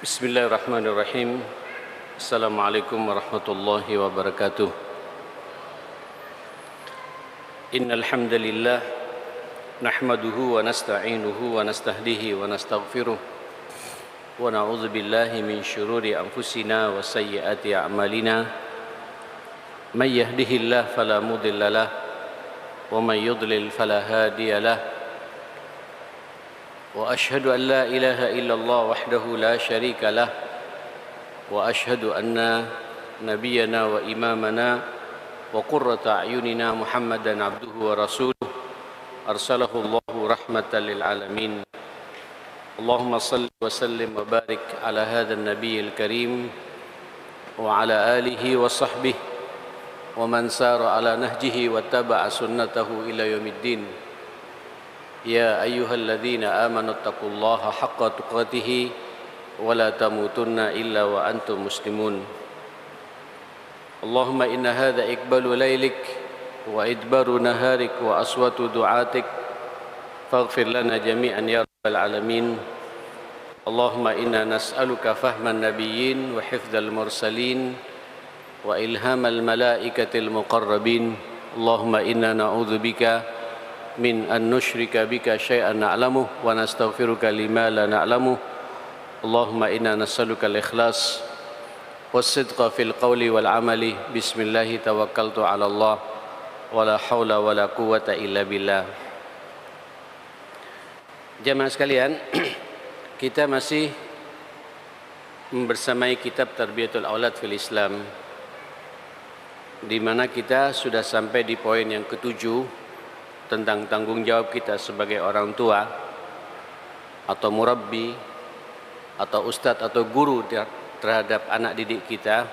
Bismillahirrahmanirrahim. Assalamualaikum warahmatullahi wabarakatuh. Innal hamdalillah nahmaduhu wa nasta'inuhu wa nastahdihi wa nastaghfiruh wa na'udzu billahi min syururi anfusina wa sayyiati a'malina. May yahdihillahu fala mudilla lahu wa may yudlil fala hadiya lahu. وأشهد أن لا إله إلا الله وحده لا شريك له وأشهد أن نبينا وإمامنا وقرة أعيننا محمدا عبده ورسوله أرسله الله رحمة للعالمين. اللهم صل وسلم وبارك على هذا النبي الكريم وعلى آله وصحبه ومن سار على نهجه واتبع سنته إلى يوم الدين. يا أيها الذين آمنوا اتقوا الله حق تقاته ولا تموتن إلا وأنتم مسلمون. اللهم إن هذا إقبال ليلك وإدبار نهارك وأصوات دعاتك فاغفر لنا جميعا يا رب العالمين. اللهم إنا نسألك فهم النبيين وحفظ المرسلين وإلهام الملائكة المقربين. اللهم إنا نعوذ بك من أن نشرك بك شيئا نعلمه ونستغفرك لما لا نعلمه. اللهم إنا نسألك الإخلاص والصدق في القول والعمل. بسم الله توكلت على الله ولا حول ولا قوة إلا بالله. Jamaah sekalian, kita masih membersamai kitab Tarbiyatul Aulad fil Islam, di mana kita sudah sampai di poin yang ketujuh tentang tanggung jawab kita sebagai orang tua atau murabbi atau ustadz atau guru terhadap anak didik kita,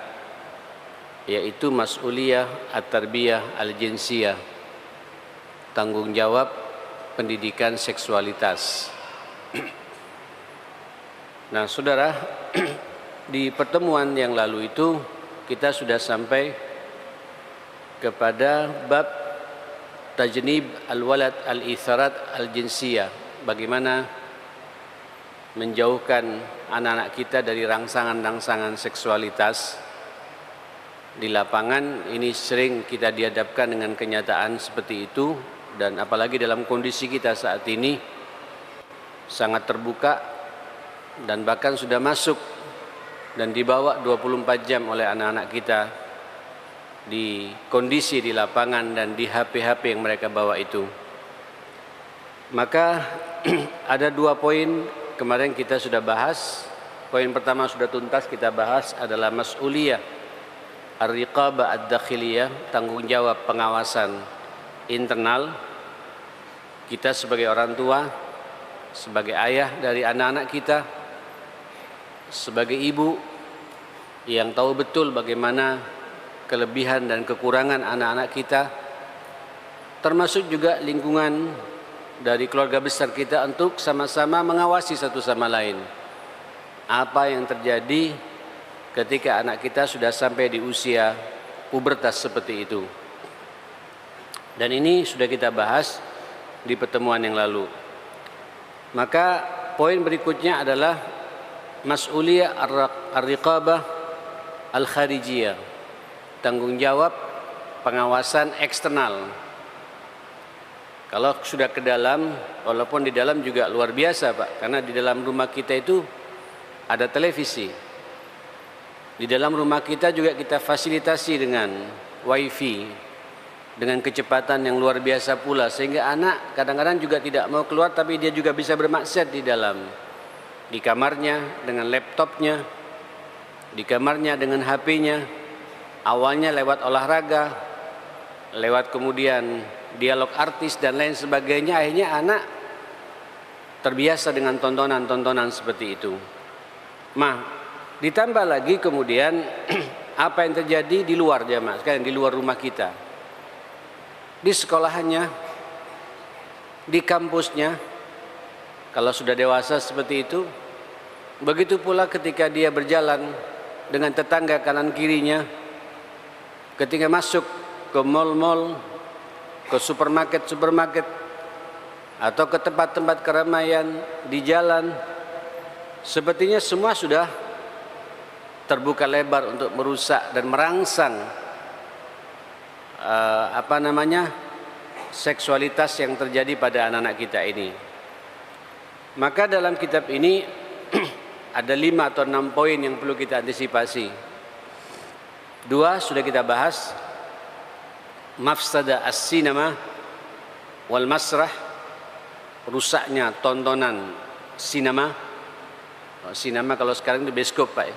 yaitu mas'uliyah at-tarbiyah al-jinsiyah, tanggung jawab pendidikan seksualitas. Nah, saudara, di pertemuan yang lalu itu kita sudah sampai kepada bab tajnib al-walad al-itharat al-jinsiyah, bagaimana menjauhkan anak-anak kita dari rangsangan-rangsangan seksualitas. Di lapangan ini sering kita dihadapkan dengan kenyataan seperti itu, dan apalagi dalam kondisi kita saat ini sangat terbuka dan bahkan sudah masuk dan dibawa 24 jam oleh anak-anak kita di kondisi di lapangan dan di HP-HP yang mereka bawa itu. Maka ada dua poin kemarin kita sudah bahas. Poin pertama sudah tuntas kita bahas adalah mas'uliyah ar-riqabah ad-dakhiliyah, tanggung jawab pengawasan internal kita sebagai orang tua, sebagai ayah dari anak-anak kita, sebagai ibu yang tahu betul bagaimana kelebihan dan kekurangan anak-anak kita, termasuk juga lingkungan dari keluarga besar kita, untuk sama-sama mengawasi satu sama lain apa yang terjadi ketika anak kita sudah sampai di usia pubertas seperti itu. Dan ini sudah kita bahas di pertemuan yang lalu. Maka poin berikutnya adalah mas'uliyah ar-riqabah al-kharijiyah, tanggung jawab pengawasan eksternal. Kalau sudah ke dalam, walaupun di dalam juga luar biasa Pak, karena di dalam rumah kita itu ada televisi. Di dalam rumah kita juga kita fasilitasi dengan wifi, dengan kecepatan yang luar biasa pula, sehingga anak kadang-kadang juga tidak mau keluar, tapi dia juga bisa bermaksiat di dalam, di kamarnya dengan laptopnya, di kamarnya dengan HP-nya. Awalnya lewat olahraga, lewat kemudian dialog artis dan lain sebagainya, akhirnya anak terbiasa dengan tontonan-tontonan seperti itu. Nah, ditambah lagi kemudian apa yang terjadi di luar, jamaah sekalian, di luar rumah kita, di sekolahannya, di kampusnya. Kalau sudah dewasa seperti itu, begitu pula ketika dia berjalan dengan tetangga kanan kirinya, ketika masuk ke mal-mal, ke supermarket, atau ke tempat-tempat keramaian di jalan, sepertinya semua sudah terbuka lebar untuk merusak dan merangsang seksualitas yang terjadi pada anak-anak kita ini. Maka dalam kitab ini ada 5 atau 6 poin yang perlu kita antisipasi. 2 sudah kita bahas, mafsada as-sinema wal masrah, rusaknya tontonan sinema. Sinema kalau sekarang itu bioskop, Pak.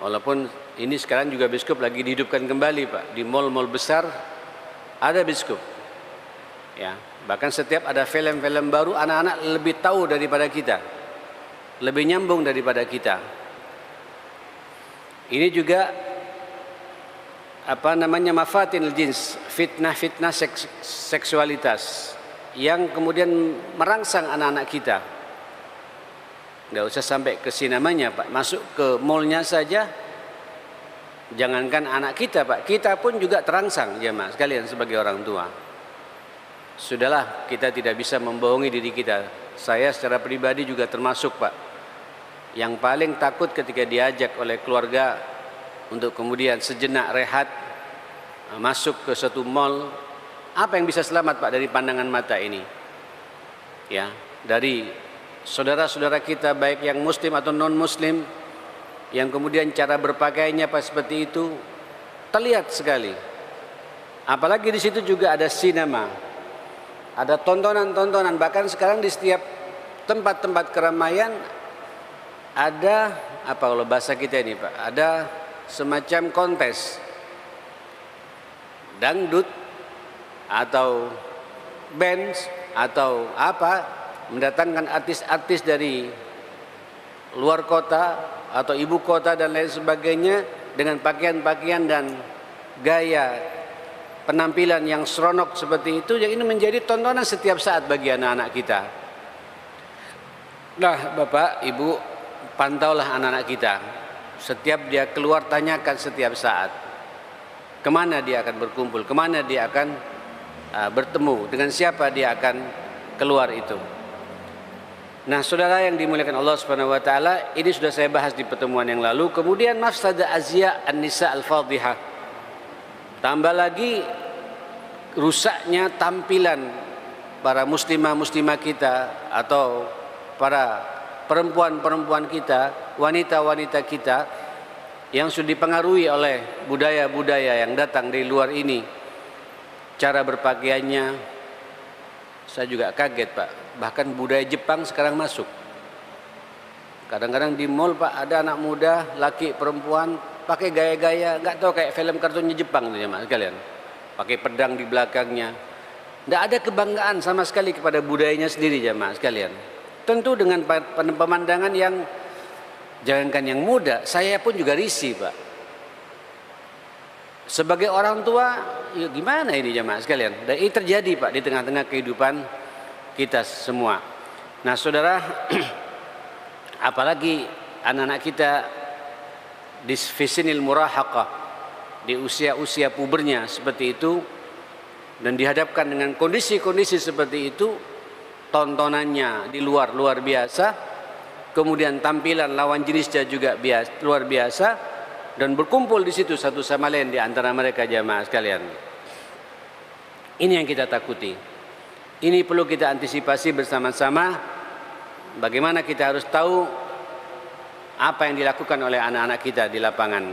Walaupun ini sekarang juga bioskop lagi dihidupkan kembali, Pak. Di mal-mal besar ada bioskop. Ya, bahkan setiap ada film-film baru, anak-anak lebih tahu daripada kita, lebih nyambung daripada kita. Ini juga mafatinul jins, fitnah-fitnah seksualitas yang kemudian merangsang anak-anak kita. Nggak usah sampai ke sinemanya, Pak, masuk ke mallnya saja. Jangankan anak kita, Pak, kita pun juga terangsang, jemaah sekalian, sebagai orang tua. Sudahlah, kita tidak bisa membohongi diri kita. Saya secara pribadi juga termasuk, Pak, yang paling takut ketika diajak oleh keluarga untuk kemudian sejenak rehat, masuk ke suatu mall. Apa yang bisa selamat, Pak, dari pandangan mata ini? Ya, dari saudara-saudara kita baik yang muslim atau non muslim, yang kemudian cara berpakaiannya Pak seperti itu terlihat sekali. Apalagi di situ juga ada sinema, ada tontonan-tontonan. Bahkan sekarang di setiap tempat-tempat keramaian ada kalau bahasa kita ini, Pak, ada semacam kontes dangdut atau band atau mendatangkan artis-artis dari luar kota atau ibu kota dan lain sebagainya dengan pakaian-pakaian dan gaya penampilan yang seronok seperti itu, yang ini menjadi tontonan setiap saat bagi anak-anak kita. Nah, Bapak, Ibu, pantaulah anak-anak kita. Setiap dia keluar, tanyakan setiap saat kemana dia akan berkumpul, kemana dia akan bertemu, dengan siapa dia akan keluar itu. Nah, saudara yang dimuliakan Allah Subhanahu wa taala, ini sudah saya bahas di pertemuan yang lalu. Kemudian mafsada azya an-nisa al-fadhihah. Tambah lagi rusaknya tampilan para muslimah-muslimah kita atau para perempuan-perempuan kita, wanita-wanita kita yang sudah dipengaruhi oleh budaya-budaya yang datang dari luar ini. Cara berpakaiannya, saya juga kaget, Pak. Bahkan budaya Jepang sekarang masuk. Kadang-kadang di mall, Pak, ada anak muda, laki, perempuan, pakai gaya-gaya, nggak tahu kayak film kartunnya Jepang tuh, jemaah sekalian. Pakai pedang di belakangnya. Nggak ada kebanggaan sama sekali kepada budayanya sendiri, jemaah sekalian. Tentu dengan pemandangan yang, jangankan yang muda, saya pun juga risih, Pak. Sebagai orang tua, ya gimana ini, jemaah sekalian? Dan ini terjadi, Pak, di tengah-tengah kehidupan kita semua. Nah, saudara, apalagi anak-anak kita di fisinil murahaqah, di usia-usia pubernya seperti itu, dan dihadapkan dengan kondisi-kondisi seperti itu, tontonannya di luar biasa, kemudian tampilan lawan jenisnya juga luar biasa, dan berkumpul di situ satu sama lain di antara mereka, jamaah sekalian. Ini yang kita takuti. Ini perlu kita antisipasi bersama-sama. Bagaimana kita harus tahu apa yang dilakukan oleh anak-anak kita di lapangan.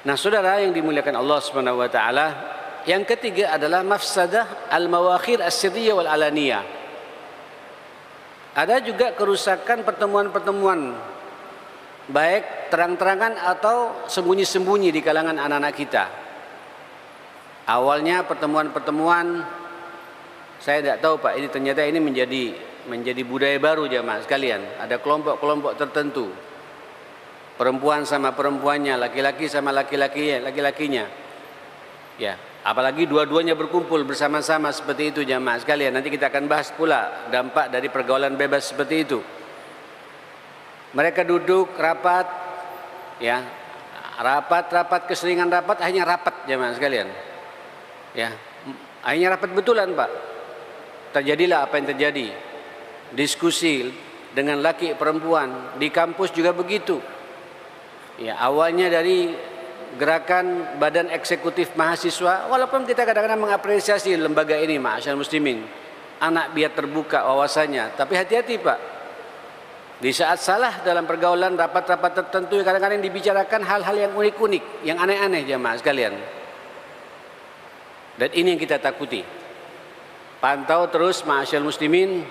Nah, saudara yang dimuliakan Allah Subhanahu wa taala, yang ketiga adalah mafsadah al-mawakhir as-sirriyah wal alaniyah. Ada juga kerusakan pertemuan-pertemuan, baik terang-terangan atau sembunyi-sembunyi di kalangan anak-anak kita. Awalnya pertemuan-pertemuan, saya tidak tahu, Pak, ini ternyata ini menjadi budaya baru, jamaah sekalian. Ada kelompok-kelompok tertentu, perempuan sama perempuannya, laki-laki sama laki-lakinya. Ya, apalagi dua-duanya berkumpul bersama-sama seperti itu, jamaah sekalian. Nanti kita akan bahas pula dampak dari pergaulan bebas seperti itu. Mereka duduk rapat, ya, rapat, keseringan rapat, akhirnya rapat, jamaah sekalian. Ya, akhirnya rapat betulan, Pak. Terjadilah apa yang terjadi. Diskusi dengan laki perempuan. Di kampus juga begitu. Ya, awalnya dari gerakan badan eksekutif mahasiswa, walaupun kita kadang-kadang mengapresiasi lembaga ini, ma'asyal muslimin, anak biar terbuka wawasannya, tapi hati-hati Pak. Di saat salah dalam pergaulan rapat-rapat tertentu, kadang-kadang dibicarakan hal-hal yang unik-unik, yang aneh-aneh jamaah sekalian. Dan ini yang kita takuti. Pantau terus ma'asyal muslimin,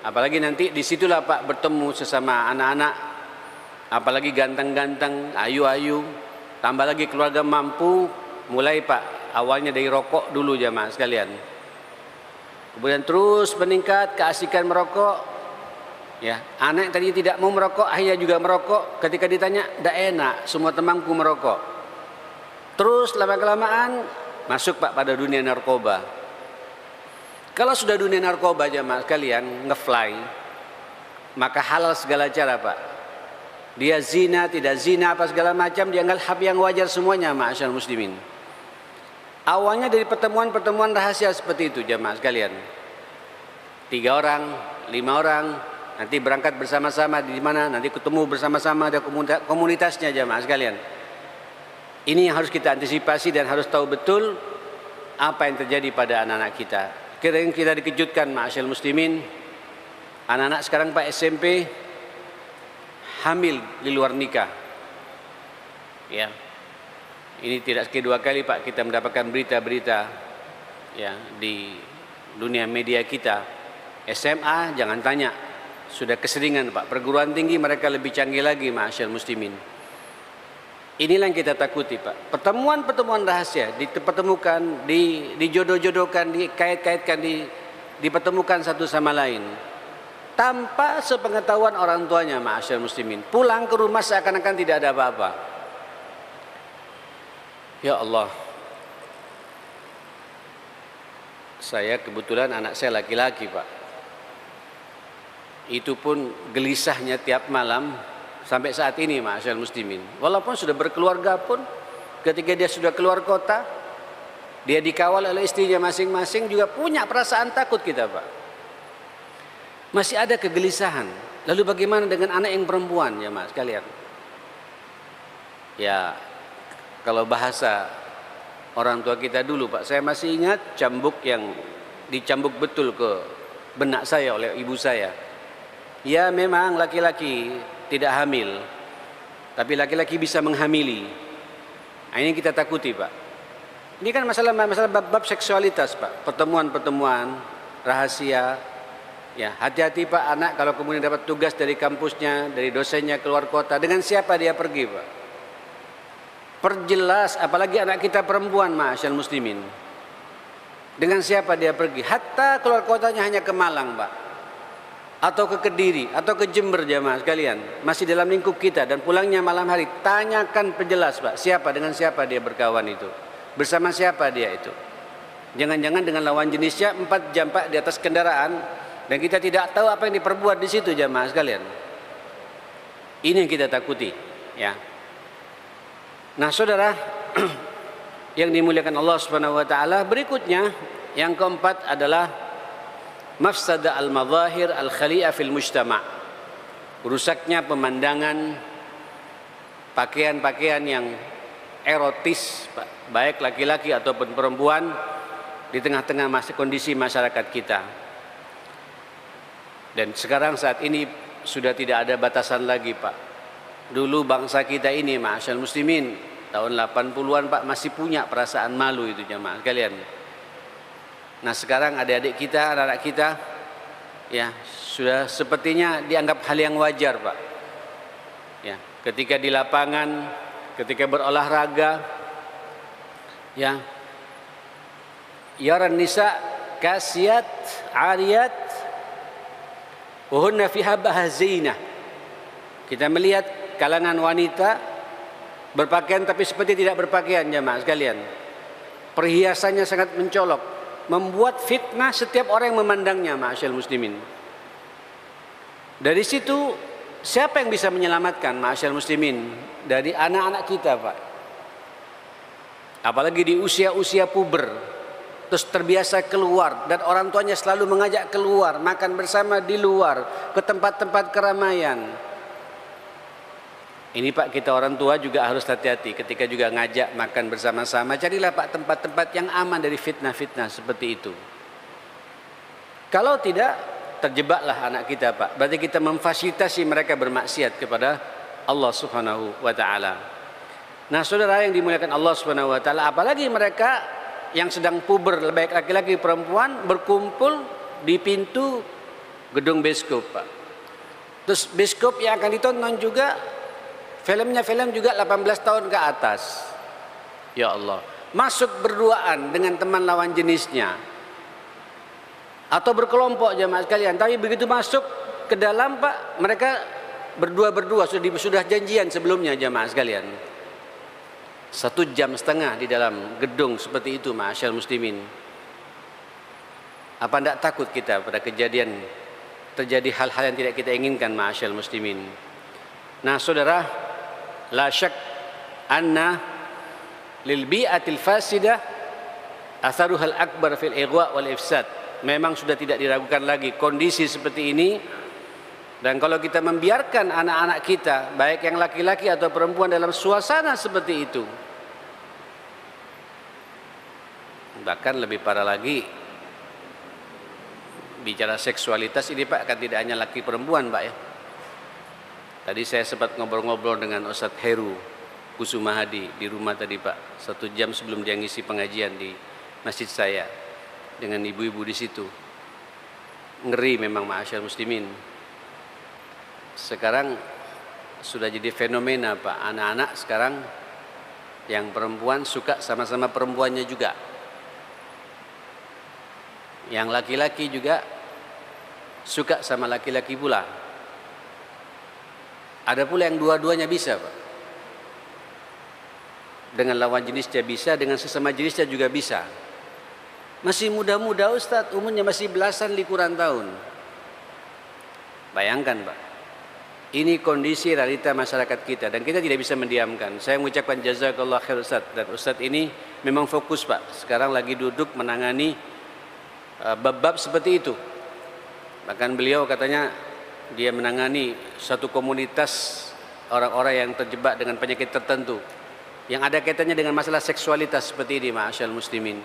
apalagi nanti disitulah Pak bertemu sesama anak-anak, apalagi ganteng-ganteng, ayu-ayu, tambah lagi keluarga mampu, mulai Pak, awalnya dari rokok dulu jamaah sekalian. Kemudian terus meningkat keasikan merokok. Ya, anak tadi tidak mau merokok, akhirnya juga merokok. Ketika ditanya, tidak enak, semua temanku merokok. Terus lama-kelamaan masuk Pak pada dunia narkoba. Kalau sudah dunia narkoba jamaah sekalian ngefly, maka halal segala cara Pak. Dia zina, tidak zina, apa segala macam, dianggap hal yang wajar semuanya ma'asyar muslimin. Awalnya dari pertemuan-pertemuan rahasia seperti itu jamaah sekalian. 3 orang, 5 orang, nanti berangkat bersama-sama di mana, nanti ketemu bersama-sama, ada komunitasnya jamaah sekalian. Ini yang harus kita antisipasi dan harus tahu betul apa yang terjadi pada anak-anak kita. Kira-kira kita dikejutkan ma'asyal muslimin, anak-anak sekarang Pak SMP hamil di luar nikah. Ya. Ini tidak kedua kali Pak kita mendapatkan berita-berita ya di dunia media kita. SMA jangan tanya, sudah keseringan Pak. Perguruan tinggi mereka lebih canggih lagi ma'asyal muslimin. Inilah yang kita takuti Pak. Pertemuan-pertemuan rahasia dipertemukan, dijodoh-jodohkan, dikait-kaitkan, dipertemukan satu sama lain tanpa sepengetahuan orang tuanya ma'asyar muslimin. Pulang ke rumah seakan-akan tidak ada apa-apa. Ya Allah, saya kebetulan anak saya laki-laki Pak. Itu pun gelisahnya tiap malam sampai saat ini ma'asyar muslimin. Walaupun sudah berkeluarga pun, ketika dia sudah keluar kota, dia dikawal oleh istrinya masing-masing, juga punya perasaan takut kita Pak. Masih ada kegelisahan. Lalu bagaimana dengan anak yang perempuan ya Mas sekalian? Ya, kalau bahasa orang tua kita dulu Pak, saya masih ingat cambuk yang dicambuk betul ke benak saya oleh ibu saya. Ya memang laki-laki tidak hamil, tapi laki-laki bisa menghamili. Nah, ini kita takuti Pak. Ini kan masalah bab seksualitas Pak, pertemuan-pertemuan rahasia. Ya, hati-hati Pak anak kalau kemudian dapat tugas dari kampusnya, dari dosennya keluar kota, dengan siapa dia pergi Pak? Perjelas, apalagi anak kita perempuan ma'asyal muslimin. Dengan siapa dia pergi? Hatta keluar kotanya hanya ke Malang Pak, atau ke Kediri, atau ke Jember jamaah sekalian, masih dalam lingkup kita, dan pulangnya malam hari, tanyakan perjelas Pak, siapa, dengan siapa dia berkawan itu, bersama siapa dia itu. Jangan-jangan dengan lawan jenisnya 4 jam Pak di atas kendaraan, dan kita tidak tahu apa yang diperbuat di situ jamaah sekalian. Ini yang kita takuti, ya. Nah, saudara yang dimuliakan Allah Subhanahu wa taala, berikutnya yang keempat adalah mafsada al-madhahir al-khali'ah fil mujtama'. Rusaknya pemandangan pakaian-pakaian yang erotis, baik laki-laki ataupun perempuan, di tengah-tengah kondisi masyarakat kita. Dan sekarang saat ini sudah tidak ada batasan lagi Pak. Dulu bangsa kita ini ma'asyal muslimin tahun 80-an Pak masih punya perasaan malu itu jamaah sekalian. Nah sekarang adik-adik kita, anak-anak kita ya sudah sepertinya dianggap hal yang wajar Pak. Ya, ketika di lapangan, ketika berolahraga ya yaran nisa kasiyat ariyat wa hunna fiha bahzinah. Kita melihat kalangan wanita berpakaian tapi seperti tidak berpakaian jamaah sekalian. Perhiasannya sangat mencolok, membuat fitnah setiap orang yang memandangnya ma'asyal muslimin. Dari situ siapa yang bisa menyelamatkan ma'asyal muslimin dari anak-anak kita Pak? Apalagi di usia-usia puber. terus terbiasa keluar dan orang tuanya selalu mengajak keluar, makan bersama di luar, ke tempat-tempat keramaian. Ini Pak, kita orang tua juga harus hati-hati ketika juga ngajak makan bersama-sama. Carilah Pak tempat-tempat yang aman dari fitnah-fitnah seperti itu. Kalau tidak, terjebaklah anak kita Pak. Berarti kita memfasilitasi mereka bermaksiat kepada Allah Subhanahu wa taala. Nah, saudara yang dimuliakan Allah Subhanahu wa taala, apalagi mereka yang sedang puber, baik laki-laki perempuan, berkumpul di pintu gedung bioskop Pak. Terus bioskop yang akan ditonton juga filmnya film juga 18 tahun ke atas. Ya Allah, masuk berduaan dengan teman lawan jenisnya atau berkelompok jamaah sekalian. Tapi begitu masuk ke dalam Pak, mereka berdua sudah janjian sebelumnya jamaah sekalian. 1,5 jam di dalam gedung seperti itu, ma'asyal muslimin. Apa tidak takut kita pada kejadian terjadi hal-hal yang tidak kita inginkan, ma'asyal muslimin? Nah saudara, la syak anna lil bi'atil fasidah atharuhal akbar fil igwa wal ifsad. Memang sudah tidak diragukan lagi kondisi seperti ini. Dan kalau kita membiarkan anak-anak kita, baik yang laki-laki atau perempuan, dalam suasana seperti itu, bahkan lebih parah lagi, bicara seksualitas ini Pak, kan tidak hanya laki perempuan Pak ya. Tadi saya sempat ngobrol-ngobrol dengan Ustadz Heru Kusumahadi di rumah tadi Pak, 1 jam sebelum dia ngisi pengajian di masjid saya dengan ibu-ibu di situ. Ngeri memang, ma'asyar muslimin. Sekarang sudah jadi fenomena Pak, anak-anak sekarang yang perempuan suka sama-sama perempuannya juga, yang laki-laki juga suka sama laki-laki pula. Ada pula yang dua-duanya bisa Pak, dengan lawan jenisnya bisa, dengan sesama jenisnya juga bisa. Masih muda-muda Ustadz, umurnya masih belasan likuran tahun. Bayangkan Pak, ini kondisi realita masyarakat kita dan kita tidak bisa mendiamkan. Saya mengucapkan jazakallah khair Ustaz. Dan Ustaz ini memang fokus Pak, sekarang lagi duduk menangani bab-bab seperti itu. Bahkan beliau katanya dia menangani satu komunitas orang-orang yang terjebak dengan penyakit tertentu yang ada kaitannya dengan masalah seksualitas seperti ini, ma'asyal muslimin.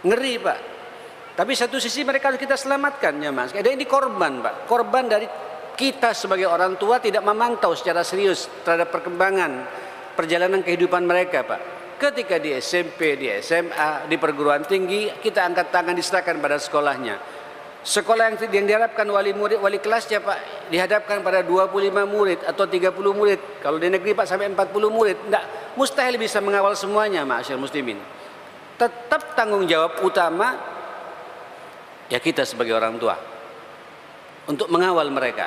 Ngeri Pak. Tapi satu sisi mereka harus kita selamatkan ya Mas. Dan ini korban Pak, korban dari kita sebagai orang tua tidak memantau secara serius terhadap perkembangan perjalanan kehidupan mereka Pak. Ketika di SMP, di SMA, di perguruan tinggi, kita angkat tangan diserahkan pada sekolahnya. Sekolah yang diharapkan wali murid, wali kelasnya Pak, dihadapkan pada 25 murid atau 30 murid. Kalau di negeri Pak sampai 40 murid, enggak, mustahil bisa mengawal semuanya, ma'asyar muslimin. Tetap tanggung jawab utama ya kita sebagai orang tua untuk mengawal mereka,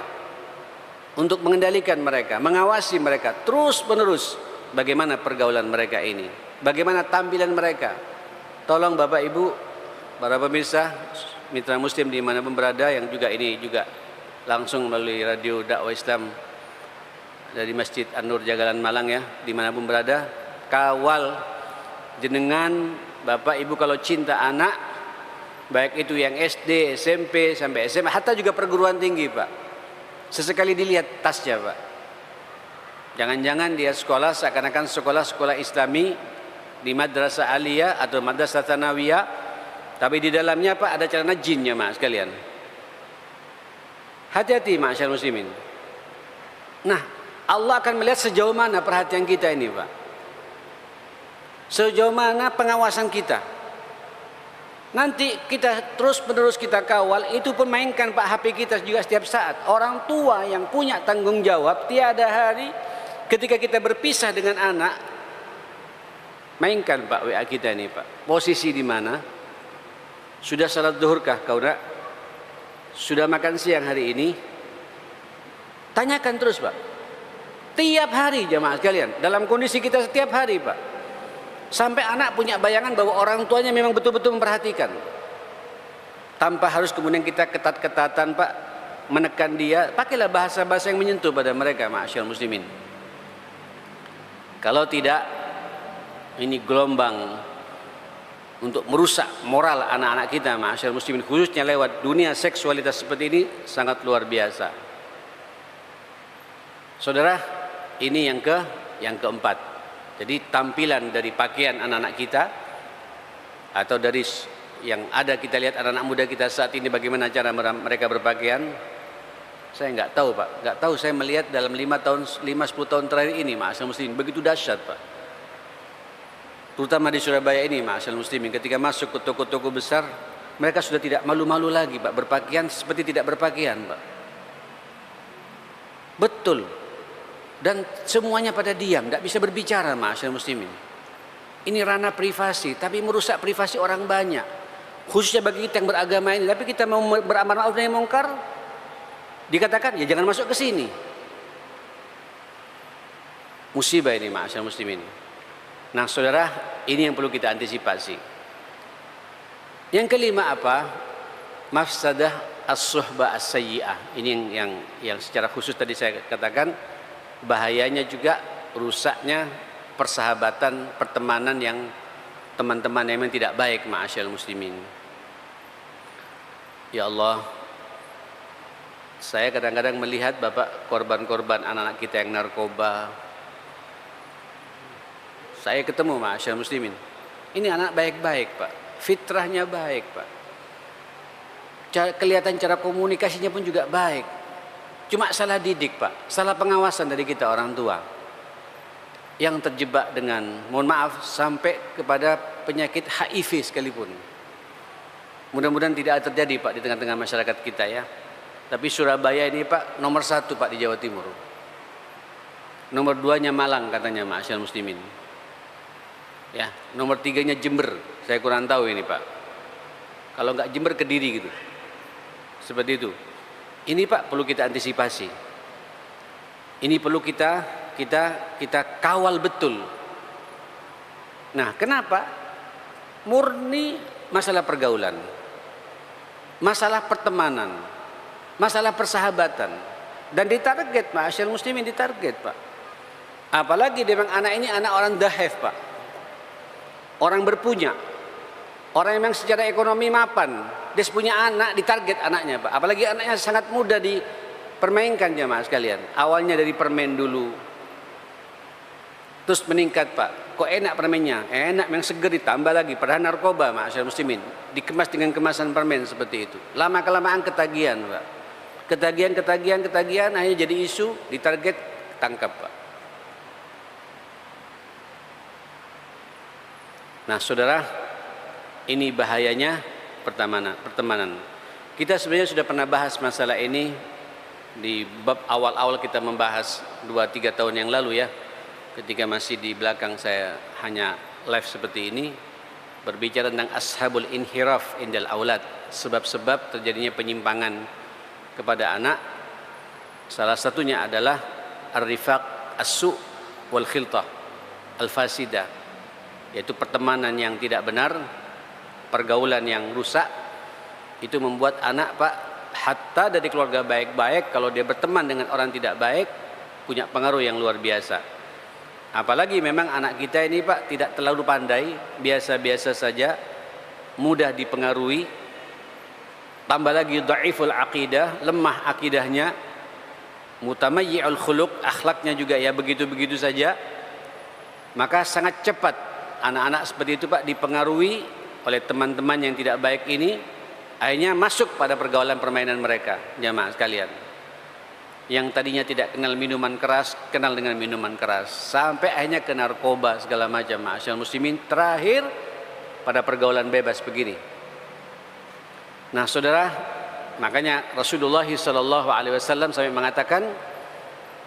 untuk mengendalikan mereka, mengawasi mereka terus menerus. Bagaimana pergaulan mereka ini, bagaimana tampilan mereka. Tolong Bapak Ibu, para pemirsa mitra muslim dimanapun berada, yang juga ini juga langsung melalui radio dakwah Islam dari Masjid An-Nur Jagalan Malang ya, dimanapun berada, kawal jenengan Bapak Ibu kalau cinta anak, baik itu yang SD, SMP sampai SMA, hatta juga perguruan tinggi Pak. Sesekali dilihat tasnya Pak. Jangan-jangan dia sekolah seakan-akan sekolah-sekolah Islami di madrasah aliyah atau madrasah tsanawiyah, tapi di dalamnya Pak ada celana jinnya Mas sekalian. Hati-hati ma'asyar muslimin. Nah, Allah akan melihat sejauh mana perhatian kita ini Pak. Sejauh mana pengawasan kita. Nanti kita terus-menerus kita kawal, itu pun mainkan Pak HP kita juga setiap saat. Orang tua yang punya tanggung jawab, tiada hari ketika kita berpisah dengan anak, mainkan Pak WA kita ini Pak. Posisi di mana? Sudah salat zuhurkah kau nak? Sudah makan siang hari ini? Tanyakan terus Pak. Tiap hari jamaah sekalian, dalam kondisi kita setiap hari Pak. Sampai anak punya bayangan bahwa orang tuanya memang betul-betul memperhatikan. Tanpa harus kemudian kita ketat-ketatan Pak, menekan dia. Pakailah bahasa-bahasa yang menyentuh pada mereka, ma'asyar muslimin. Kalau tidak, ini gelombang untuk merusak moral anak-anak kita, ma'asyiral muslimin, khususnya lewat dunia seksualitas seperti ini, sangat luar biasa. Saudara, ini yang keempat. Jadi tampilan dari pakaian anak-anak kita, atau dari yang ada kita lihat anak-anak muda kita saat ini, bagaimana cara mereka berpakaian, saya nggak tahu Pak. Nggak tahu, saya melihat dalam 5-10 tahun terakhir ini, ma'asyiral muslimin, begitu dahsyat Pak. Terutama di Surabaya ini, ma'asyiral muslimin, ketika masuk ke toko-toko besar, mereka sudah tidak malu-malu lagi Pak, berpakaian seperti tidak berpakaian Pak. Betul. Dan semuanya pada diam, tidak bisa berbicara, ma'asyiral muslimin. Ini ranah privasi, tapi merusak privasi orang banyak. Khususnya bagi kita yang beragama ini, tapi kita mau beramal ma'ruf nahi munkar, dikatakan ya jangan masuk ke sini. Musibah ini, ma'asyiral muslimin. Nah saudara, ini yang perlu kita antisipasi. Yang kelima apa? Mafsadah as-suhbah as-sayyi'ah. Ini yang secara khusus tadi saya katakan, bahayanya juga rusaknya persahabatan, pertemanan yang teman-teman yang memang tidak baik, ma'asyiral muslimin. Ya Allah, saya kadang-kadang melihat Bapak korban-korban anak-anak kita yang narkoba. Saya ketemu, ma'asyiral muslimin, ini anak baik-baik Pak, fitrahnya baik Pak, kelihatan cara komunikasinya pun juga baik. Cuma salah didik Pak, salah pengawasan dari kita orang tua, yang terjebak dengan, mohon maaf, sampai kepada penyakit HIV sekalipun. Mudah-mudahan tidak terjadi Pak di tengah-tengah masyarakat kita ya. Tapi Surabaya ini Pak nomor 1 Pak di Jawa Timur. Nomor 2-nya Malang katanya, ma'asyiral muslimin. Ya, nomor 3-nya Jember. Saya kurang tahu ini Pak. Kalau nggak Jember, Kediri gitu. Seperti itu. Ini Pak perlu kita antisipasi. Ini perlu kita kawal betul. Nah, kenapa? Murni masalah pergaulan, masalah pertemanan, masalah persahabatan, dan ditarget, ma'asyiral muslimin, ditarget Pak. Apalagi memang anak ini anak orang dahef Pak, orang berpunya, orang yang memang secara ekonomi mapan, dia punya anak, ditarget anaknya Pak. Apalagi anaknya sangat mudah dipermainkan jamaah sekalian. Awalnya dari permen dulu, terus meningkat Pak. Kok enak permennya? Enak, yang seger, ditambah lagi. Padahal narkoba, ma'asyiral muslimin, dikemas dengan kemasan permen seperti itu. Lama kelamaan ketagihan Pak. Ketagihan, akhirnya jadi isu, ditarget, tangkap Pak. Nah saudara, ini bahayanya pertemanan. Kita sebenarnya sudah pernah bahas masalah ini di bab awal-awal kita membahas 2-3 tahun yang lalu ya. Ketika masih di belakang saya hanya live seperti ini, berbicara tentang ashabul inhiraf indal aulad, sebab-sebab terjadinya penyimpangan kepada anak. Salah satunya adalah ar-rifaq as-su' wal khiltah al-fasidah, yaitu pertemanan yang tidak benar, pergaulan yang rusak. Itu membuat anak Pak, hatta dari keluarga baik-baik, kalau dia berteman dengan orang tidak baik, punya pengaruh yang luar biasa. Apalagi memang anak kita ini Pak tidak terlalu pandai, biasa-biasa saja, mudah dipengaruhi, tambah lagi dhaiful aqidah, lemah akidahnya, mutamayyi'ul khuluq, akhlaknya juga ya begitu-begitu saja. Maka sangat cepat anak-anak seperti itu Pak dipengaruhi oleh teman-teman yang tidak baik ini, akhirnya masuk pada pergaulan permainan mereka, jamaah sekalian. Yang tadinya tidak kenal minuman keras, kenal dengan minuman keras, sampai akhirnya ke narkoba segala macam, ma'asyiral muslimin, terakhir pada pergaulan bebas begini. Nah saudara, makanya Rasulullah SAW sampai mengatakan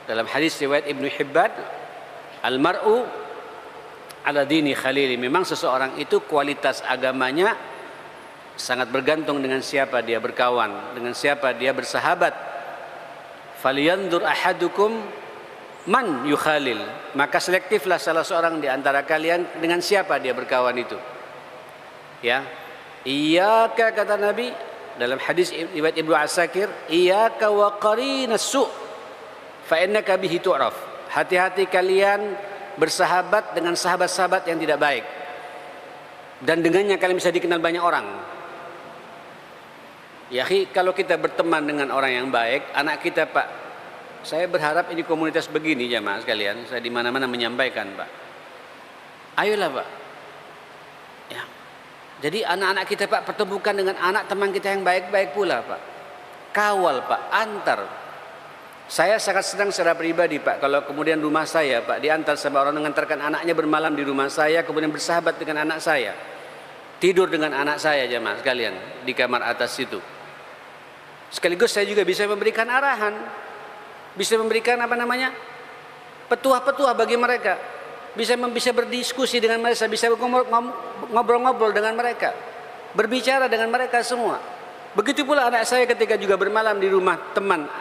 dalam hadis riwayat Ibnu Hibban, al-mar'u ala dini khalili, memang seseorang itu kualitas agamanya sangat bergantung dengan siapa dia berkawan, dengan siapa dia bersahabat. Falyanzur ahadukum man yukhalil, maka selektiflah salah seorang di antara kalian dengan siapa dia berkawan itu. Ya, iyyaka, kata Nabi dalam hadis riwayat Ibnu Asakir, iyyaka wa qarinas su' fa innaka bihi tu'raf. Hati-hati kalian bersahabat dengan sahabat-sahabat yang tidak baik. dan dengannya kalian bisa dikenal banyak orang. Ya, kalau kita berteman dengan orang yang baik, anak kita, Pak, saya berharap ini komunitas begini jamaah sekalian, saya di mana-mana menyampaikan, Pak. Ayolah, Pak. Ya. Jadi anak-anak kita, Pak, pertemukan dengan anak teman kita yang baik-baik pula, Pak. Kawal, Pak, antar. Saya sangat senang secara pribadi, Pak, kalau kemudian rumah saya, Pak, diantar sama orang, mengantarkan anaknya bermalam di rumah saya, kemudian bersahabat dengan anak saya, tidur dengan anak saya jamaah sekalian di kamar atas itu. Sekaligus saya juga bisa memberikan arahan, bisa memberikan petuah-petuah bagi mereka, bisa berdiskusi dengan mereka, bisa ngobrol-ngobrol dengan mereka, berbicara dengan mereka semua. Begitu pula anak saya ketika juga bermalam di rumah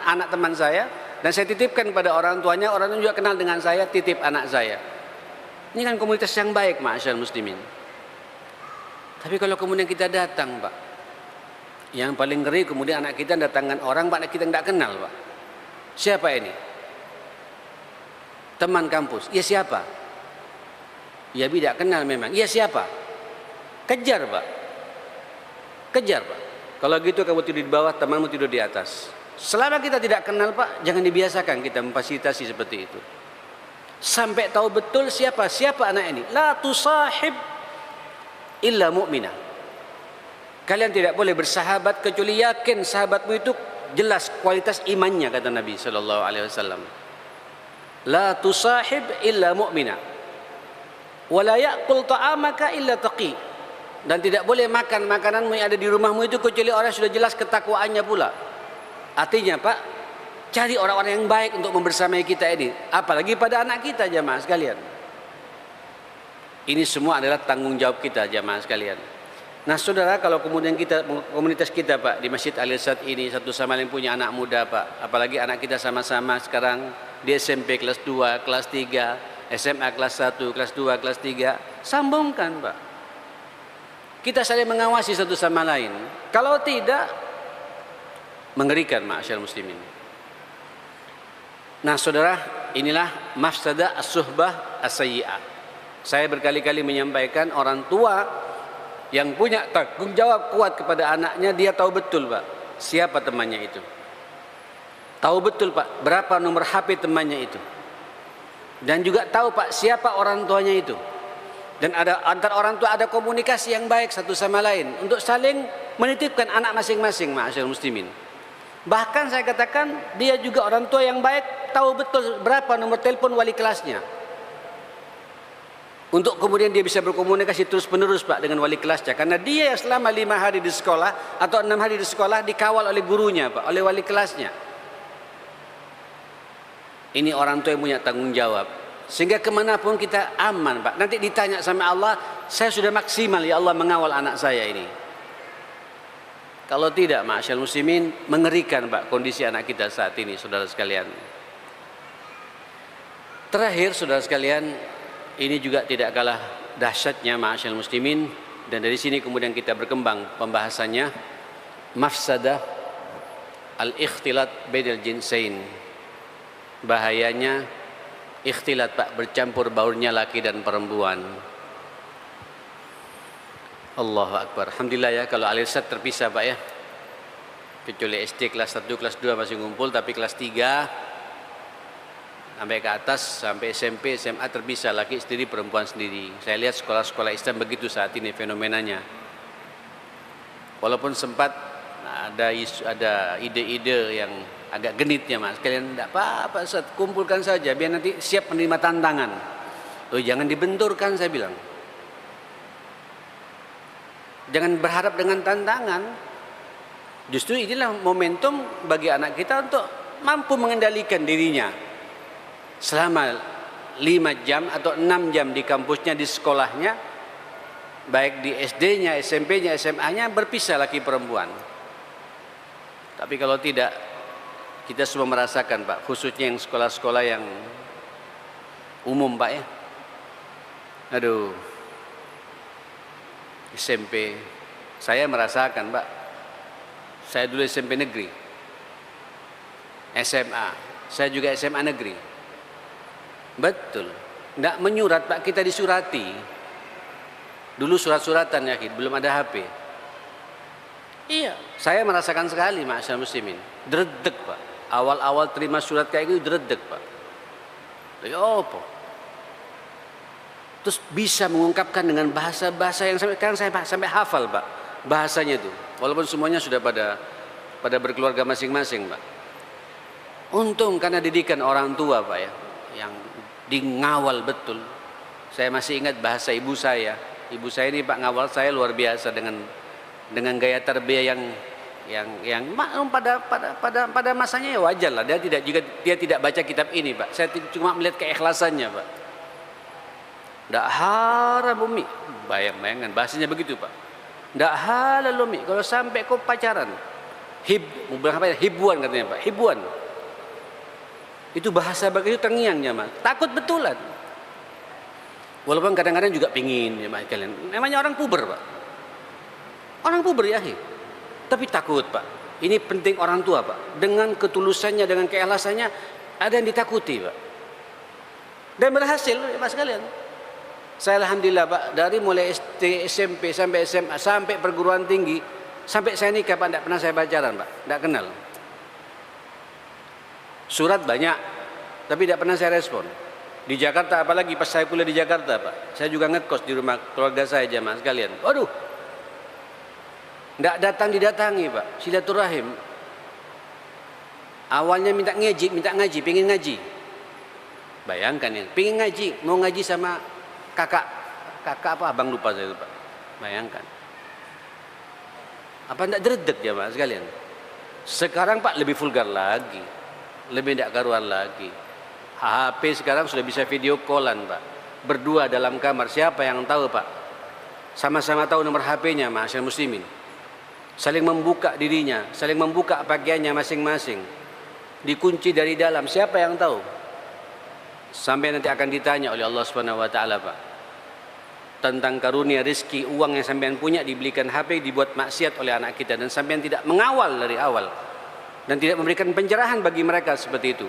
anak teman saya, dan saya titipkan kepada orang tuanya, orang itu juga kenal dengan saya, titip anak saya. Ini kan komunitas yang baik, ma'asyar muslimin. Tapi kalau kemudian kita datang, Pak, yang paling ngeri kemudian anak kita datangkan orang, Pak, anak kita tidak kenal, Pak. Siapa ini? Teman kampus. Ya siapa? Ya tidak kenal memang. Ya siapa? Kejar, Pak. Kejar, Pak. Kalau gitu kamu tidur di bawah, temanmu tidur di atas. Selama kita tidak kenal, Pak, jangan dibiasakan kita memfasilitasi seperti itu. Sampai tahu betul siapa anak ini. La tusahib illa mu'minah. Kalian tidak boleh bersahabat kecuali yakin sahabatmu itu jelas kualitas imannya, kata Nabi sallallahu alaihi wasallam. La tusahib illa mu'minah. Wa la ya'kul ta'amaka illa taqi. Dan tidak boleh makan makananmu yang ada di rumahmu itu kecuali orang yang sudah jelas ketakwaannya pula. Artinya, Pak, cari orang-orang yang baik untuk membersamai kita ini, apalagi pada anak kita jamaah sekalian. Ini semua adalah tanggung jawab kita jamaah sekalian. Nah, saudara, kalau kemudian kita, komunitas kita, Pak, di Masjid Al-Irsyad ini satu sama lain punya anak muda, Pak, apalagi anak kita sama-sama sekarang di SMP kelas 2, kelas 3, SMA kelas 1, kelas 2, kelas 3, sambungkan, Pak. Kita saling mengawasi satu sama lain. Kalau tidak, mengerikan, ma'asyar muslimin. Nah, saudara, inilah mafsadah as-suhbah as-sayyi'ah. Saya berkali-kali menyampaikan, orang tua yang punya tanggung jawab kuat kepada anaknya, dia tahu betul, Pak, siapa temannya itu. Tahu betul, Pak, berapa nomor HP temannya itu. Dan juga tahu, Pak, siapa orang tuanya itu. Dan ada antara orang tua ada komunikasi yang baik satu sama lain untuk saling menitipkan anak masing-masing, ma'asyarul muslimin. Bahkan saya katakan dia juga orang tua yang baik, tahu betul berapa nomor telepon wali kelasnya. Untuk kemudian dia bisa berkomunikasi terus-menerus, Pak, dengan wali kelasnya. Karena dia yang selama 5 hari di sekolah atau 6 hari di sekolah dikawal oleh gurunya, Pak, oleh wali kelasnya. Ini orang tua yang punya tanggung jawab. Sehingga kemanapun kita aman, Pak. Nanti ditanya sama Allah, saya sudah maksimal ya Allah mengawal anak saya ini. Kalau tidak, ma'asyarul muslimin, mengerikan, Pak, kondisi anak kita saat ini, saudara sekalian. Terakhir, saudara sekalian, ini juga tidak kalah dahsyatnya, ma'asyarul muslimin, dan dari sini kemudian kita berkembang pembahasannya, mafsadah al-ikhtilat bainal jinsain. Bahayanya ikhtilat, Pak, bercampur baurnya laki dan perempuan. Allahu Akbar. Alhamdulillah ya, kalau Al-Irsyad terpisah, Pak, ya. Kecuali SD kelas 1, kelas 2 masih ngumpul, tapi kelas 3 sampai ke atas, sampai SMP, SMA terpisah, laki sendiri, perempuan sendiri. Saya lihat sekolah-sekolah Islam begitu saat ini fenomenanya. Walaupun sempat ada ide-ide yang agak genitnya, Mas. Kalian tidak apa-apa, Ustaz, kumpulkan saja biar nanti siap menerima tantangan. Loh, jangan dibenturkan, saya bilang. Jangan berharap dengan tantangan. Justru inilah momentum bagi anak kita untuk mampu mengendalikan dirinya. Selama 5 jam atau 6 jam di kampusnya, di sekolahnya, baik di SD-nya, SMP-nya, SMA-nya, berpisah laki perempuan. Tapi kalau tidak, kita semua merasakan, Pak, khususnya yang sekolah-sekolah yang umum, Pak, ya. Aduh, SMP, saya merasakan, Pak. Saya dulu SMP negeri, SMA, saya juga SMA negeri. Betul, tidak menyurat, Pak, kita disurati. Dulu surat-suratan ya, belum ada HP. Iya, saya merasakan sekali ma'asyar muslimin. Dredeg Pak. Awal-awal terima surat kayak gitu dredeg Pak. Ya apa? Terus bisa mengungkapkan dengan bahasa-bahasa yang sekarang saya sampai hafal Pak. Bahasanya itu. Walaupun semuanya sudah pada berkeluarga masing-masing Pak. Untung karena didikan orang tua Pak ya. Yang ngawal betul. Saya masih ingat bahasa ibu saya. Ibu saya ini Pak ngawal saya luar biasa dengan gaya tarbiyah yang pada masanya ya wajar lah. Dia tidak baca kitab ini Pak. Saya cuma melihat keikhlasannya Pak. Ndak haram umi, bayang-bayangan bahasanya begitu Pak. Ndak halal umi kalau sampai kau pacaran. Hibuan katanya Pak, hibuan. Itu bahasa begitu terngiangnya Mas. Takut betulan. Walaupun kadang-kadang juga pingin ya Mas kalian. Namanya orang puber Pak. Orang puber ya, tapi takut Pak. Ini penting orang tua Pak. Dengan ketulusannya, dengan keikhlasannya, ada yang ditakuti Pak. Dan berhasil ya Mas kalian. Saya alhamdulillah Pak, dari mulai SD, SMP sampai SMA sampai perguruan tinggi, sampai saya nikah Pak, tidak pernah saya pacaran Pak, tidak kenal. Surat banyak, tapi tidak pernah saya respon. Di Jakarta apalagi pas saya kuliah di Jakarta Pak, saya juga ngekos di rumah keluarga saya jamaah sekalian. Waduh. Tidak datang didatangi Pak, silaturahim. Awalnya minta ngaji, pengen ngaji. Bayangkan ya, pengen ngaji, mau ngaji sama kakak apa abang lupa saya itu Pak. Bayangkan. Apa tidak dredeg ya Pak sekalian? Sekarang Pak lebih vulgar lagi, lebih tidak karuan lagi. HP sekarang sudah bisa video callan Pak. Berdua dalam kamar, siapa yang tahu Pak? Sama-sama tahu nomor HP-nya ma'asyar muslimin. Saling membuka dirinya, saling membuka pakaiannya masing-masing. Dikunci dari dalam, siapa yang tahu? Sampai nanti akan ditanya oleh Allah Subhanahu wa taala Pak. Tentang karunia rezeki uang yang sampean punya dibelikan HP, dibuat maksiat oleh anak kita dan sampean tidak mengawal dari awal dan tidak memberikan pencerahan bagi mereka seperti itu.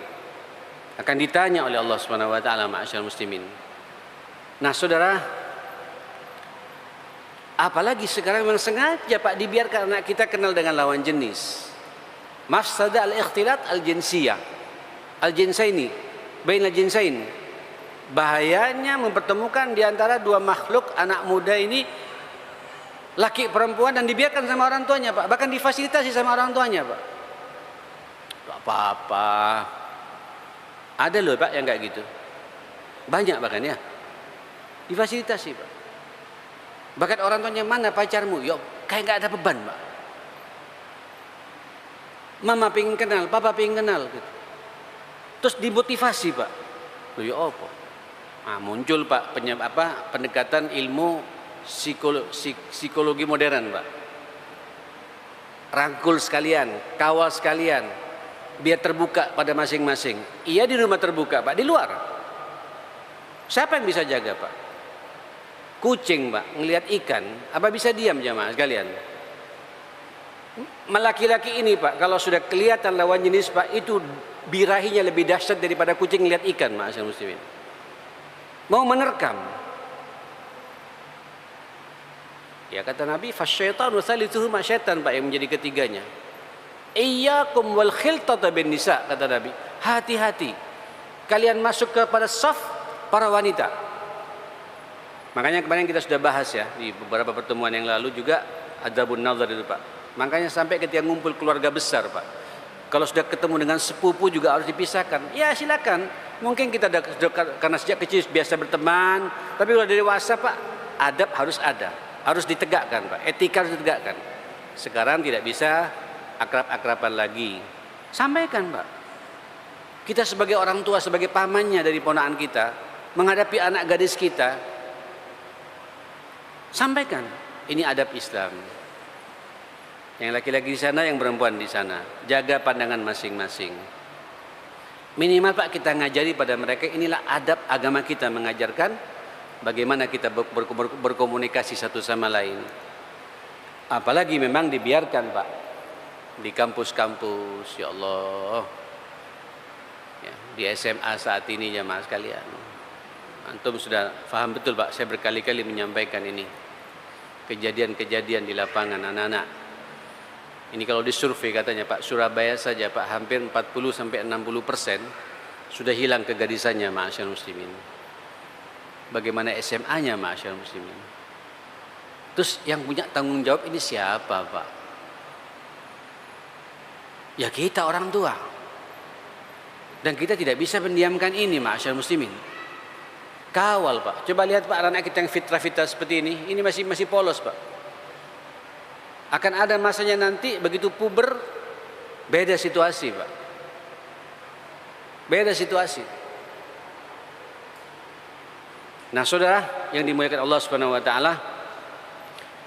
Akan ditanya oleh Allah Subhanahu wa taala ma'asyar muslimin. Nah, Saudara, apalagi sekarang memang sengaja Pak dibiarkan anak kita kenal dengan lawan jenis. Mafsada al-ikhtilat al-jinsiyah. Al-jinsaini, bain al-jinsain. Bahayanya mempertemukan di antara dua makhluk anak muda ini, laki perempuan, dan dibiarkan sama orang tuanya Pak. Bahkan difasilitasi sama orang tuanya Pak. Gak apa-apa. Ada loh Pak yang kayak gitu. Banyak bahkan ya. Difasilitasi Pak. Bahkan orang tuanya, mana pacarmu? Yo, kayak nggak ada beban Pak. Mama pengen kenal, papa pengen kenal gitu. Terus dimotivasi Pak. Loh ya apa? Nah, muncul Pak pendekatan ilmu psikologi modern Pak. Rangkul sekalian, kawal sekalian, biar terbuka pada masing-masing. Iya di rumah terbuka Pak, di luar siapa yang bisa jaga Pak? Kucing Pak ngelihat ikan, apa bisa diam jamaah sekalian? Laki-laki ini Pak, kalau sudah kelihatan lawan jenis Pak, itu birahinya lebih dahsyat daripada kucing ngelihat ikan ma'asyar muslimin. Mau menerkam. Ya kata Nabi, fasyaitanu thalithuhuma, syaitan Pak yang menjadi ketiganya. Iyyakum wal khiltata bin nisa, kata Nabi. Hati-hati kalian masuk kepada saf para wanita. Makanya kemarin kita sudah bahas ya di beberapa pertemuan yang lalu juga adabun nazar itu Pak. Makanya sampai ketika ngumpul keluarga besar Pak, kalau sudah ketemu dengan sepupu juga harus dipisahkan. Ya silakan, mungkin kita karena sejak kecil biasa berteman, tapi kalau dewasa Pak, adab harus ada, harus ditegakkan Pak, etika harus ditegakkan. Sekarang tidak bisa akrab-akraban lagi. Sampaikan Pak, kita sebagai orang tua, sebagai pamannya dari ponakan kita, menghadapi anak gadis kita, sampaikan, ini adab Islam. Yang laki-laki di sana, yang perempuan di sana. Jaga pandangan masing-masing. Minimal Pak kita ngajari pada mereka, inilah adab agama kita, mengajarkan bagaimana kita berkomunikasi satu sama lain. Apalagi memang dibiarkan Pak di kampus-kampus, ya Allah, ya, di SMA saat ini jamaah sekalian. Antum sudah paham betul Pak, saya berkali-kali menyampaikan ini. kejadian-kejadian di lapangan anak-anak. Ini kalau disurvei katanya Pak, Surabaya saja Pak, hampir 40-60% sudah hilang kegadisannya, ma'asyiral muslimin. Bagaimana SMA-nya, ma'asyiral muslimin? Terus yang punya tanggung jawab ini siapa Pak? Ya kita orang tua. Dan kita tidak bisa mendiamkan ini, ma'asyiral muslimin. Kawal Pak. Coba lihat Pak, anak kita yang fitrah-fitrah seperti ini masih polos Pak. Akan ada masanya nanti begitu puber, beda situasi Pak. Beda situasi. Nah saudara yang dimuliakan Allah Subhanahu wa ta'ala,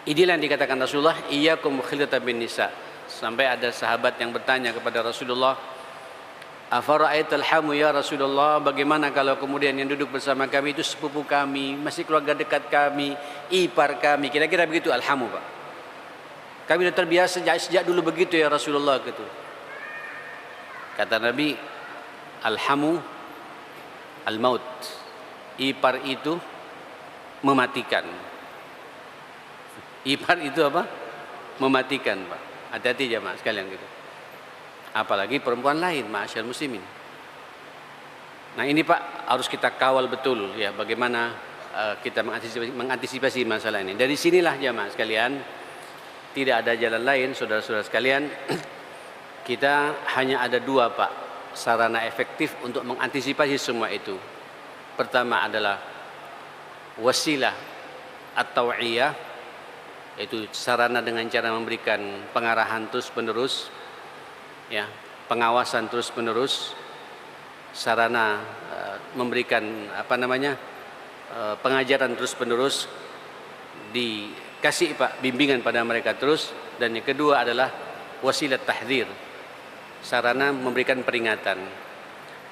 inilah yang dikatakan Rasulullah, iyyakum khilatan bin nisa. Sampai ada sahabat yang bertanya kepada Rasulullah, afara'aital hamu ya Rasulullah, bagaimana kalau kemudian yang duduk bersama kami itu sepupu kami, masih keluarga dekat kami, ipar kami, kira-kira begitu alhamu Pak. Kami sudah terbiasa sejak dulu begitu ya Rasulullah gitu. Kata Nabi, alhamu al-maut. Ipar itu mematikan. Ipar itu apa? Mematikan Pak. Hati-hati jamaah sekalian gitu. Apalagi perempuan lain, ma'asyiral muslimin. Nah ini Pak harus kita kawal betul ya, bagaimana kita mengantisipasi masalah ini. Dari sinilah jamaah sekalian, tidak ada jalan lain saudara-saudara sekalian. Kita hanya ada dua Pak sarana efektif untuk mengantisipasi semua itu. Pertama adalah wasilah at-tau'iyah, yaitu sarana dengan cara memberikan pengarahan terus-menerus, ya, pengawasan terus-menerus, sarana memberikan pengajaran terus-menerus, dikasih Pak bimbingan pada mereka terus. Dan yang kedua adalah wasilah tahdzir, sarana memberikan peringatan.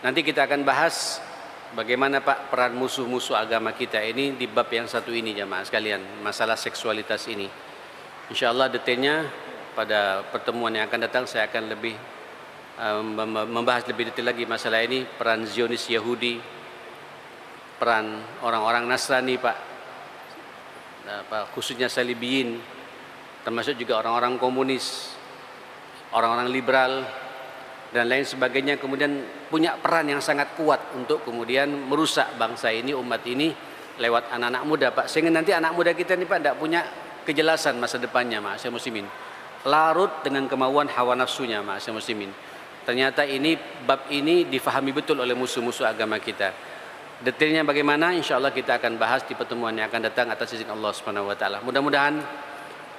Nanti kita akan bahas bagaimana Pak peran musuh-musuh agama kita ini di bab yang satu ini jamaah sekalian, masalah seksualitas ini. Insyaallah detailnya pada pertemuan yang akan datang saya akan lebih membahas lebih detail lagi masalah ini, peran Zionis Yahudi, peran orang-orang Nasrani Pak, khususnya Salibiyin, termasuk juga orang-orang komunis, orang-orang liberal dan lain sebagainya, kemudian punya peran yang sangat kuat untuk kemudian merusak bangsa ini, umat ini lewat anak-anak muda Pak, sehingga nanti anak muda kita ini Pak tidak punya kejelasan masa depannya, ma'asyiral muslimin, larut dengan kemauan hawa nafsunya, ma'asyiral muslimin. Ternyata ini bab ini difahami betul oleh musuh-musuh agama kita. Detailnya bagaimana insyaallah kita akan bahas di pertemuan yang akan datang atas izin Allah Subhanahu wa taala. Mudah-mudahan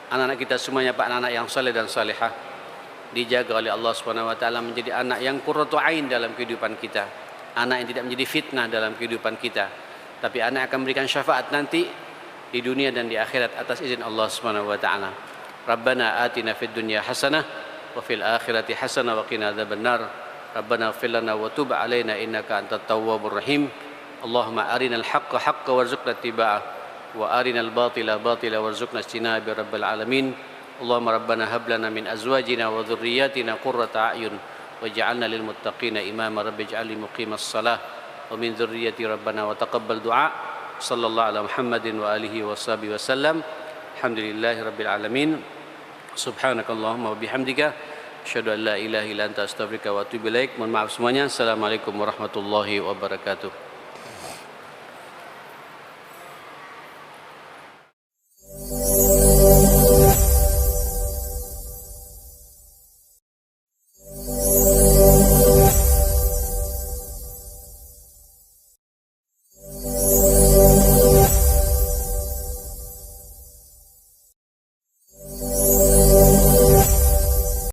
anak-anak kita semuanya Pak, anak-anak yang saleh dan salihah, dijaga oleh Allah Subhanahu wa taala menjadi anak yang qurratu ain dalam kehidupan kita, anak yang tidak menjadi fitnah dalam kehidupan kita, tapi anak akan memberikan syafaat nanti di dunia dan di akhirat atas izin Allah Subhanahu wa taala. Rabbana atina fid dunya hasanah wa fil akhirati hasanah wa qina adzabannar. Rabbana ighfir lana wa tub alaina innaka antat tawwabur rahim. Allahumma arinal haqqa haqqan warzuqna ittiba'ah wa arinal batila batila warzuqna ijtinaba ya rabbal alamin. Allahumma rabbana hab lana min azwajina wa dhurriyyatina qurrata a'yun waj'alna lil muttaqina imama rabbi ij'alni muqimas shalah wa min dhurriyyati rabbana wa taqabbal du'a. Sallallahu ala Muhammadin wa alihi wa sahbihi wasallam. Alhamdulillahi rabbil alamin. Subhanakallahumma wa bihamdika asyhadu an la ilaha illa anta astaghfiruka wa atubu ilaik. Mohon maaf semuanya. Assalamualaikum warahmatullahi wabarakatuh.